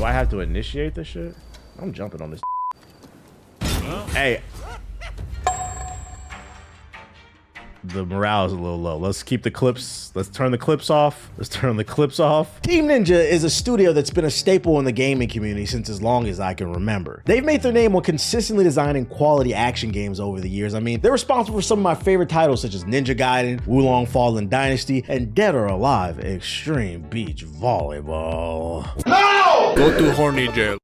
Do I have to initiate this shit? I'm jumping on this. Hey. The morale is a little low. Let's keep the clips. Let's turn the clips off. Let's turn the clips off. Team Ninja is a studio that's been a staple in the gaming community since as long as I can remember. They've made their name on consistently designing quality action games over the years. I mean, they're responsible for some of my favorite titles such as Ninja Gaiden, Wulong Fallen Dynasty, and Dead or Alive Extreme Beach Volleyball. No! Go to horny jail.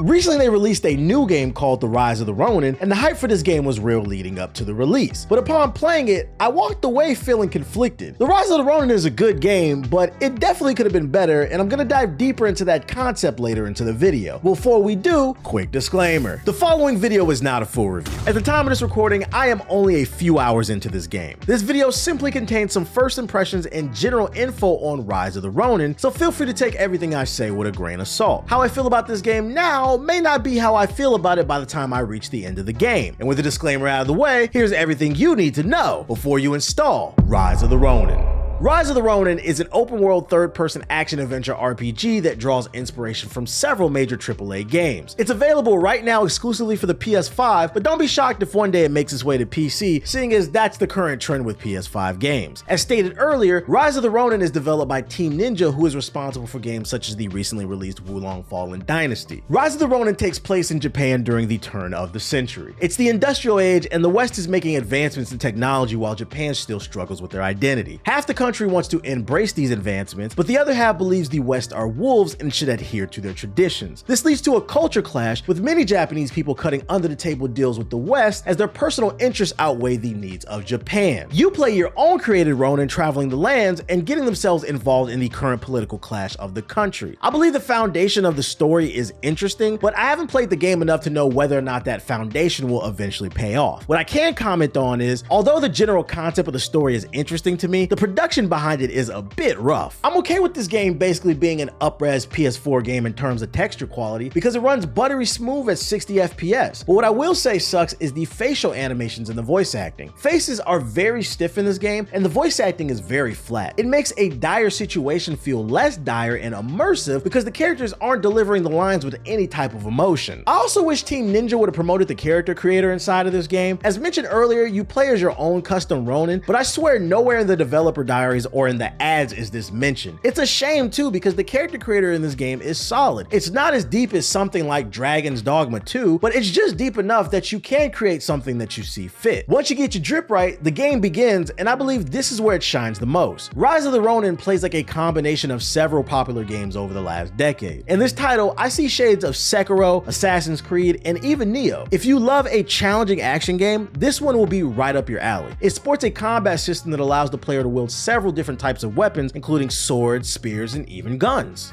Recently, they released a new game called The Rise of the Ronin, and the hype for this game was real leading up to the release. But upon playing it, I walked away feeling conflicted. The Rise of the Ronin is a good game, but it definitely could have been better, and I'm gonna dive deeper into that concept later into the video. Before we do, quick disclaimer. The following video is not a full review. At the time of this recording, I am only a few hours into this game. This video simply contains some first impressions and general info on Rise of the Ronin, so feel free to take everything I say with a grain of salt. How I feel about this game now may not be how I feel about it by the time I reach the end of the game. And with the disclaimer out of the way, here's everything you need to know before you install Rise of the Ronin. Rise of the Ronin is an open-world third-person action-adventure RPG that draws inspiration from several major AAA games. It's available right now exclusively for the PS5, but don't be shocked if one day it makes its way to PC, seeing as that's the current trend with PS5 games. As stated earlier, Rise of the Ronin is developed by Team Ninja, who is responsible for games such as the recently released Wulong Fallen Dynasty. Rise of the Ronin takes place in Japan during the turn of the century. It's the industrial age, and the West is making advancements in technology while Japan still struggles with their identity. Half the country wants to embrace these advancements, but the other half believes the West are wolves and should adhere to their traditions. This leads to a culture clash, with many Japanese people cutting under the table deals with the West as their personal interests outweigh the needs of Japan. You play your own created Ronin traveling the lands and getting themselves involved in the current political clash of the country. I believe the foundation of the story is interesting, but I haven't played the game enough to know whether or not that foundation will eventually pay off. What I can comment on is, although the general concept of the story is interesting to me, the production behind it is a bit rough. I'm okay with this game basically being an up-res PS4 game in terms of texture quality because it runs buttery smooth at 60 FPS. But what I will say sucks is the facial animations and the voice acting. Faces are very stiff in this game and the voice acting is very flat. It makes a dire situation feel less dire and immersive because the characters aren't delivering the lines with any type of emotion. I also wish Team Ninja would have promoted the character creator inside of this game. As mentioned earlier, you play as your own custom Ronin, but I swear nowhere in the developer diaries or in the ads is this mentioned. It's a shame too because the character creator in this game is solid. It's not as deep as something like Dragon's Dogma 2, but it's just deep enough that you can create something that you see fit. Once you get your drip right, the game begins, and I believe this is where it shines the most. Rise of the Ronin plays like a combination of several popular games over the last decade. In this title, I see shades of Sekiro, Assassin's Creed, and even Nioh. If you love a challenging action game, this one will be right up your alley. It sports a combat system that allows the player to wield several different types of weapons, including swords, spears, and even guns.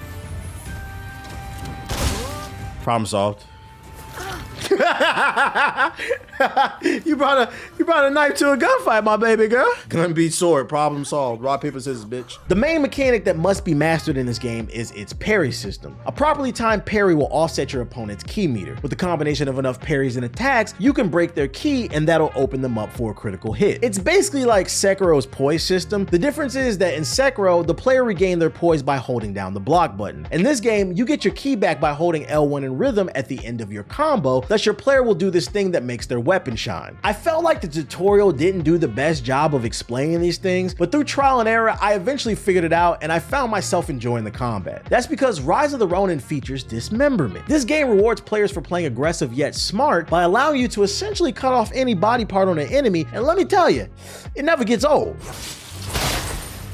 Problem solved. you brought a knife to a gunfight, my baby girl. Gun beat sword, problem solved. Rock, paper, scissors, bitch. The main mechanic that must be mastered in this game is its parry system. A properly timed parry will offset your opponent's ki meter. With the combination of enough parries and attacks, you can break their ki and that'll open them up for a critical hit. It's basically like Sekiro's poise system. The difference is that in Sekiro, the player regained their poise by holding down the block button. In this game, you get your ki back by holding L1 in rhythm at the end of your combo, thus your player will do this thing that makes their weapon shine. I felt like the tutorial didn't do the best job of explaining these things, but through trial and error, I eventually figured it out and I found myself enjoying the combat. That's because Rise of the Ronin features dismemberment. This game rewards players for playing aggressive yet smart by allowing you to essentially cut off any body part on an enemy, and let me tell you, it never gets old.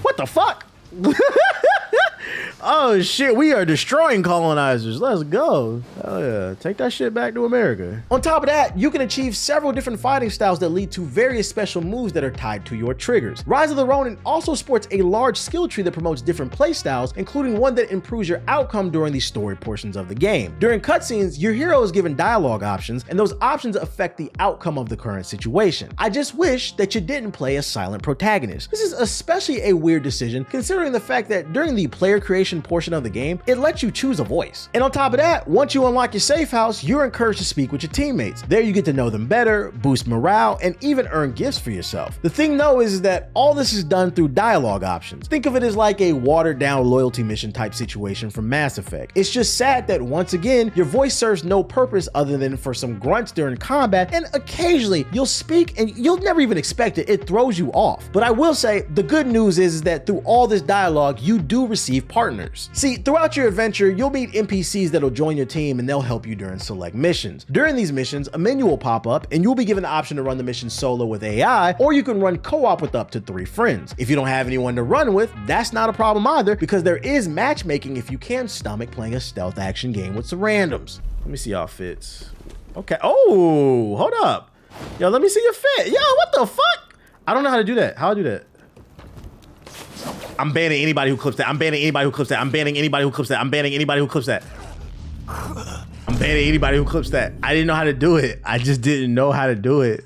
What the fuck? Oh shit, we are destroying colonizers. Let's go. Hell yeah, take that shit back to America. On top of that, you can achieve several different fighting styles that lead to various special moves that are tied to your triggers. Rise of the Ronin also sports a large skill tree that promotes different play styles, including one that improves your outcome during the story portions of the game. During cutscenes, your hero is given dialogue options, and those options affect the outcome of the current situation. I just wish that you didn't play a silent protagonist. This is especially a weird decision considering the fact that during the player creation narration portion of the game, it lets you choose a voice. And on top of that, once you unlock your safe house, you're encouraged to speak with your teammates. There you get to know them better, boost morale, and even earn gifts for yourself. The thing though is that all this is done through dialogue options. Think of it as like a watered down loyalty mission type situation from Mass Effect. It's just sad that once again, your voice serves no purpose other than for some grunts during combat, and occasionally you'll speak and you'll never even expect it. It throws you off. But I will say, the good news is that through all this dialogue, you do receive partners. See, throughout your adventure, you'll meet NPCs that'll join your team and they'll help you during select missions. During these missions, a menu will pop up and you'll be given the option to run the mission solo with AI, or you can run co-op with up to 3 friends. If you don't have anyone to run with, that's not a problem either, because there is matchmaking if you can stomach playing a stealth action game with some randoms. Let me see outfits. Okay. Oh, hold up. Yo, let me see your fit. Yo, what the fuck? I don't know how to do that. How do I do that? I'm banning anybody who clips that. I'm banning anybody who clips that. I'm banning anybody who clips that. I'm banning anybody who clips that. I'm banning anybody who clips that. I didn't know how to do it. I just didn't know how to do it.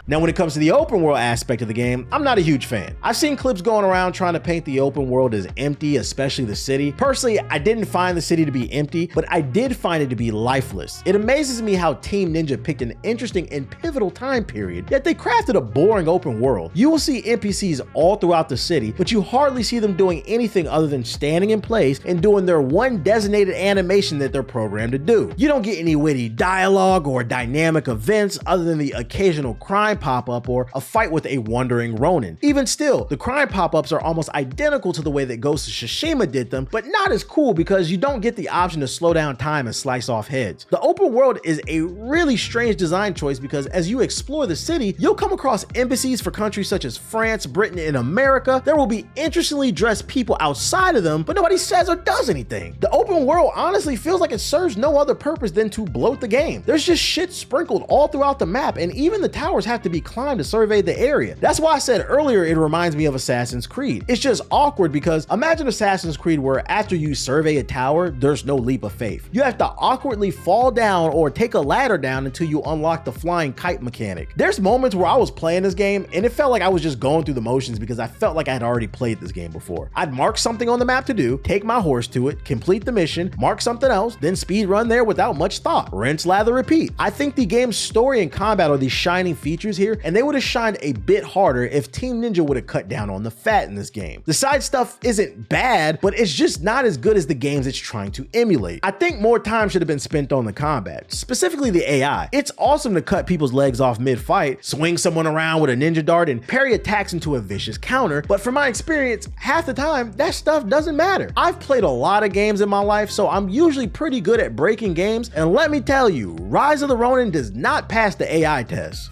Now, when it comes to the open world aspect of the game, I'm not a huge fan. I've seen clips going around trying to paint the open world as empty, especially the city. Personally, I didn't find the city to be empty, but I did find it to be lifeless. It amazes me how Team Ninja picked an interesting and pivotal time period, yet they crafted a boring open world. You will see NPCs all throughout the city, but you hardly see them doing anything other than standing in place and doing their one designated animation that they're programmed to do. You don't get any witty dialogue or dynamic events other than the occasional crime pop-up or a fight with a wandering Ronin. Even still, the crime pop-ups are almost identical to the way that Ghost of Tsushima did them, but not as cool because you don't get the option to slow down time and slice off heads. The open world is a really strange design choice because as you explore the city, you'll come across embassies for countries such as France, Britain, and America. There will be interestingly dressed people outside of them, but nobody says or does anything. The open world honestly feels like it serves no other purpose than to bloat the game. There's just shit sprinkled all throughout the map, and even the towers have to be climbed to survey the area. That's why I said earlier it reminds me of Assassin's Creed. It's just awkward because imagine Assassin's Creed where after you survey a tower, there's no leap of faith. You have to awkwardly fall down or take a ladder down until you unlock the flying kite mechanic. There's moments where I was playing this game and it felt like I was just going through the motions because I felt like I had already played this game before. I'd mark something on the map to do, take my horse to it, complete the mission, mark something else, then speed run there without much thought. Rinse, lather, repeat. I think the game's story and combat are the shining features here, and they would have shined a bit harder if Team Ninja would have cut down on the fat in this game. The side stuff isn't bad, but it's just not as good as the games it's trying to emulate. I think more time should have been spent on the combat, specifically the AI. It's awesome to cut people's legs off mid-fight, swing someone around with a ninja dart, and parry attacks into a vicious counter, but from my experience, half the time, that stuff doesn't matter. I've played a lot of games in my life, so I'm usually pretty good at breaking games, and let me tell you, Rise of the Ronin does not pass the AI test.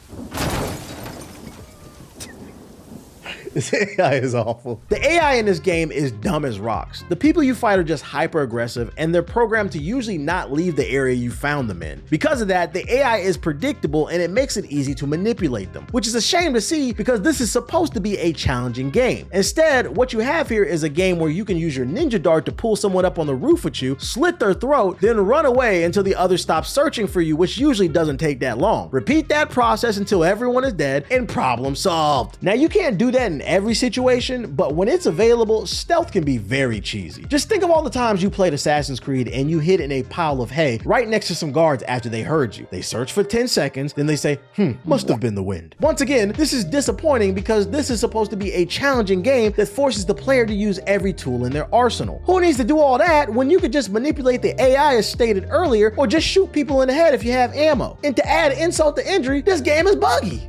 This AI is awful. The AI in this game is dumb as rocks. The people you fight are just hyper aggressive and they're programmed to usually not leave the area you found them in. Because of that, the AI is predictable and it makes it easy to manipulate them, which is a shame to see because this is supposed to be a challenging game. Instead, what you have here is a game where you can use your ninja dart to pull someone up on the roof with you, slit their throat, then run away until the others stop searching for you, which usually doesn't take that long. Repeat that process until everyone is dead and problem solved. Now, you can't do that in every situation, but when it's available, stealth can be very cheesy. Just think of all the times you played Assassin's Creed and you hid in a pile of hay right next to some guards after they heard you. They search for 10 seconds, then they say, must have been the wind. Once again, this is disappointing because this is supposed to be a challenging game that forces the player to use every tool in their arsenal. Who needs to do all that when you could just manipulate the AI as stated earlier, or just shoot people in the head if you have ammo? And to add insult to injury, this game is buggy.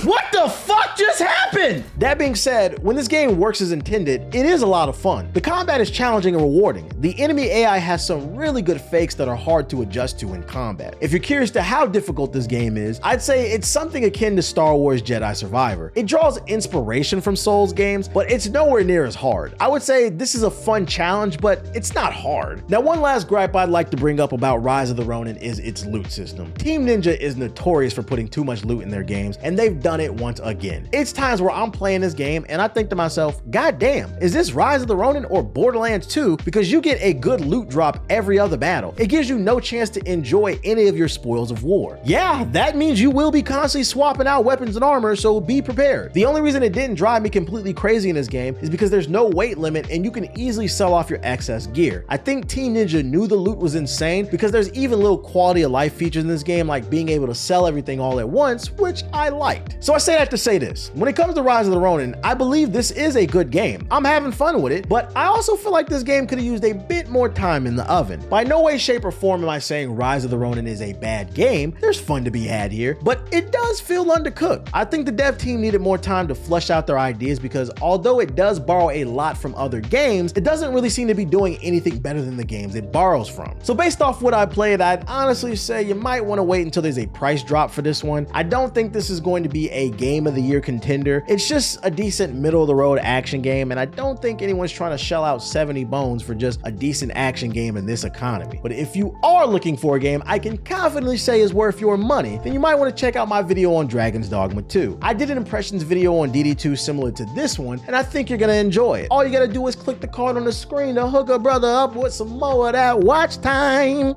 What the fuck just happened? That being said, when this game works as intended, it is a lot of fun. The combat is challenging and rewarding. The enemy AI has some really good fakes that are hard to adjust to in combat. If you're curious to how difficult this game is, I'd say it's something akin to Star Wars Jedi Survivor. It draws inspiration from Souls games, but it's nowhere near as hard. I would say this is a fun challenge, but it's not hard. Now, one last gripe I'd like to bring up about Rise of the Ronin is its loot system. Team Ninja is notorious for putting too much loot in their games, and they've done done it once again. It's times where I'm playing this game and I think to myself, God damn, is this Rise of the Ronin or Borderlands 2? Because you get a good loot drop every other battle. It gives you no chance to enjoy any of your spoils of war. Yeah, that means you will be constantly swapping out weapons and armor, so be prepared. The only reason it didn't drive me completely crazy in this game is because there's no weight limit and you can easily sell off your excess gear. I think Team Ninja knew the loot was insane because there's even little quality of life features in this game, like being able to sell everything all at once, which I liked. So I say that to say this: when it comes to Rise of the Ronin, I believe this is a good game. I'm having fun with it, but I also feel like this game could have used a bit more time in the oven. By no way, shape, or form am I saying Rise of the Ronin is a bad game. There's fun to be had here, but it does feel undercooked. I think the dev team needed more time to flesh out their ideas because although it does borrow a lot from other games, it doesn't really seem to be doing anything better than the games it borrows from. So based off what I played, I'd honestly say you might want to wait until there's a price drop for this one. I don't think this is going to be a game of the year contender. It's just a decent middle of the road action game, and I don't think anyone's trying to shell out 70 bones for just a decent action game in this economy. But if you are looking for a game I can confidently say is worth your money, then you might want to check out my video on Dragon's Dogma 2. I did an impressions video on DD2 similar to this one, and I think you're gonna enjoy it. All you gotta do is click the card on the screen to hook a brother up with some more of that watch time.